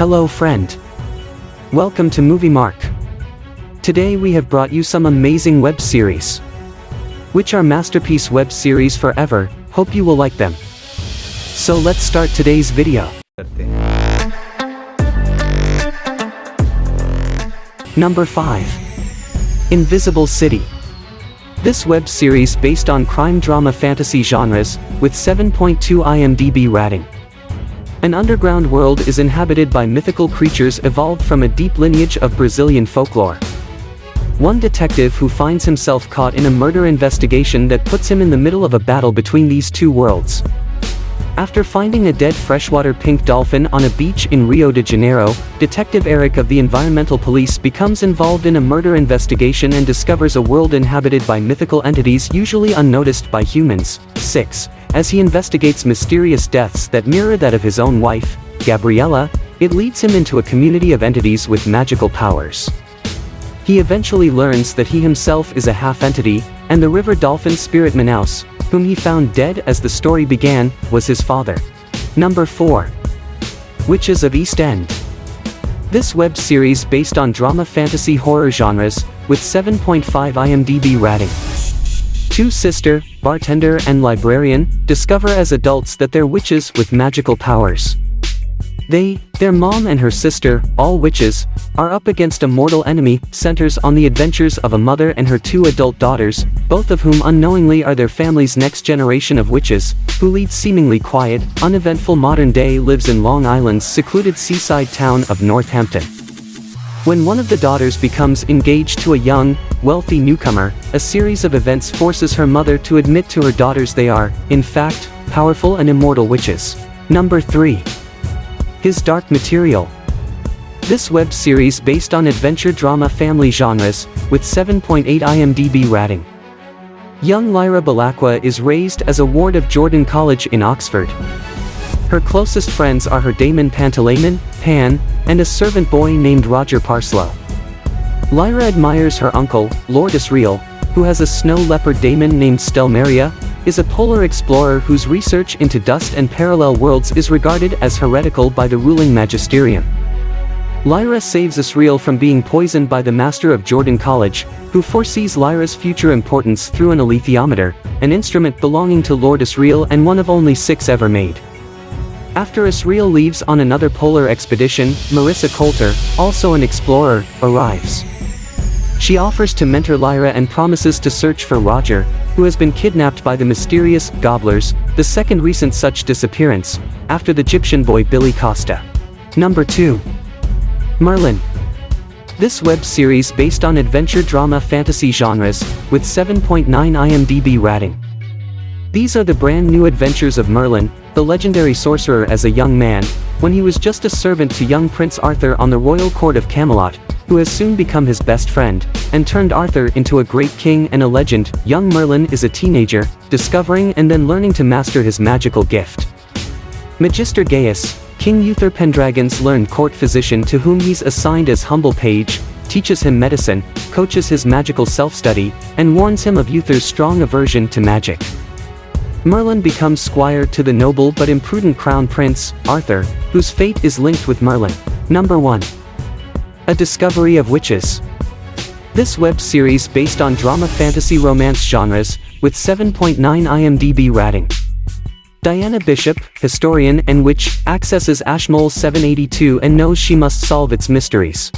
Hello friend. Welcome to MovieMark. Today we have brought you some amazing web series, which are masterpiece web series forever. Hope you will like them. So let's start today's video. Number 5. Invisible City. This web series based on crime drama fantasy genres, with 7.2 IMDb rating. An underground world is inhabited by mythical creatures evolved from a deep lineage of Brazilian folklore. One detective who finds himself caught in a murder investigation that puts him in the middle of a battle between these two worlds. After finding a dead freshwater pink dolphin on a beach in Rio de Janeiro, Detective Eric of the Environmental Police becomes involved in a murder investigation and discovers a world inhabited by mythical entities usually unnoticed by humans. 6. As he investigates mysterious deaths that mirror that of his own wife, Gabriella, it leads him into a community of entities with magical powers. He eventually learns that he himself is a half-entity, and the river dolphin spirit Manaus, whom he found dead as the story began, was his father. Number 4. Witches of East End. This web series based on drama fantasy horror genres, with 7.5 IMDb rating. Two sister, bartender and librarian, discover as adults that they're witches with magical powers. Their mom and her sister, all witches, are up against a mortal enemy. Centers on the adventures of a mother and her two adult daughters, both of whom unknowingly are their family's next generation of witches, who lead seemingly quiet, uneventful modern day lives in Long Island's secluded seaside town of Northampton. When one of the daughters becomes engaged to a young, wealthy newcomer, a series of events forces her mother to admit to her daughters they are, in fact, powerful and immortal witches. Number 3. His Dark Material. This web series based on adventure drama family genres, with 7.8 IMDb rating. Young Lyra Balakwa is raised as a ward of Jordan College in Oxford. Her closest friends are her daemon Pantalaimon, Pan, and a servant boy named Roger Parslow. Lyra admires her uncle, Lord Israel, who has a snow leopard daemon named Stelmaria, is a polar explorer whose research into dust and parallel worlds is regarded as heretical by the ruling magisterium. Lyra saves Israel from being poisoned by the master of Jordan College, who foresees Lyra's future importance through an alethiometer, an instrument belonging to Lord Israel and one of only 6 ever made. After Israel leaves on another polar expedition, Marissa Coulter, also an explorer, arrives. She offers to mentor Lyra and promises to search for Roger, who has been kidnapped by the mysterious Gobblers, the second recent such disappearance, after the Egyptian boy Billy Costa. Number 2. Merlin. This web series based on adventure drama fantasy genres, with 7.9 IMDb rating. These are the brand new adventures of Merlin, the legendary sorcerer as a young man, when he was just a servant to young Prince Arthur on the royal court of Camelot, who has soon become his best friend, and turned Arthur into a great king and a legend. Young Merlin is a teenager, discovering and then learning to master his magical gift. Magister Gaius, King Uther Pendragon's learned court physician to whom he's assigned as humble page, teaches him medicine, coaches his magical self-study, and warns him of Uther's strong aversion to magic. Merlin becomes squire to the noble but imprudent crown prince, Arthur, whose fate is linked with Merlin. Number 1. A Discovery of Witches. This web series based on drama fantasy romance genres, with 7.9 IMDb rating. Diana Bishop, historian and witch, accesses Ashmole 782 and knows she must solve its mysteries.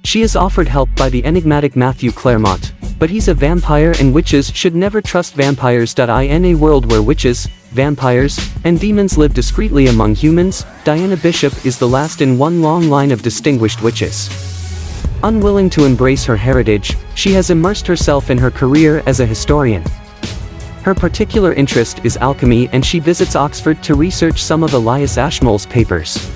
She is offered help by the enigmatic Matthew Claremont, but he's a vampire and witches should never trust vampires. In a world where witches, vampires, and demons live discreetly among humans, Diana Bishop is the last in one long line of distinguished witches. Unwilling to embrace her heritage, she has immersed herself in her career as a historian. Her particular interest is alchemy and she visits Oxford to research some of Elias Ashmole's papers.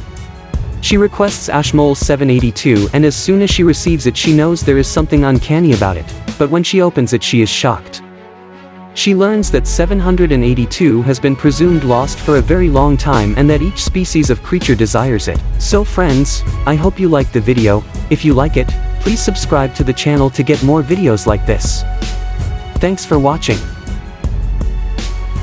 She requests Ashmole 782 and as soon as she receives it she knows there is something uncanny about it, but when she opens it she is shocked. She learns that 782 has been presumed lost for a very long time and that each species of creature desires it. So friends, I hope you liked the video. If you like it, please subscribe to the channel to get more videos like this. Thanks for watching.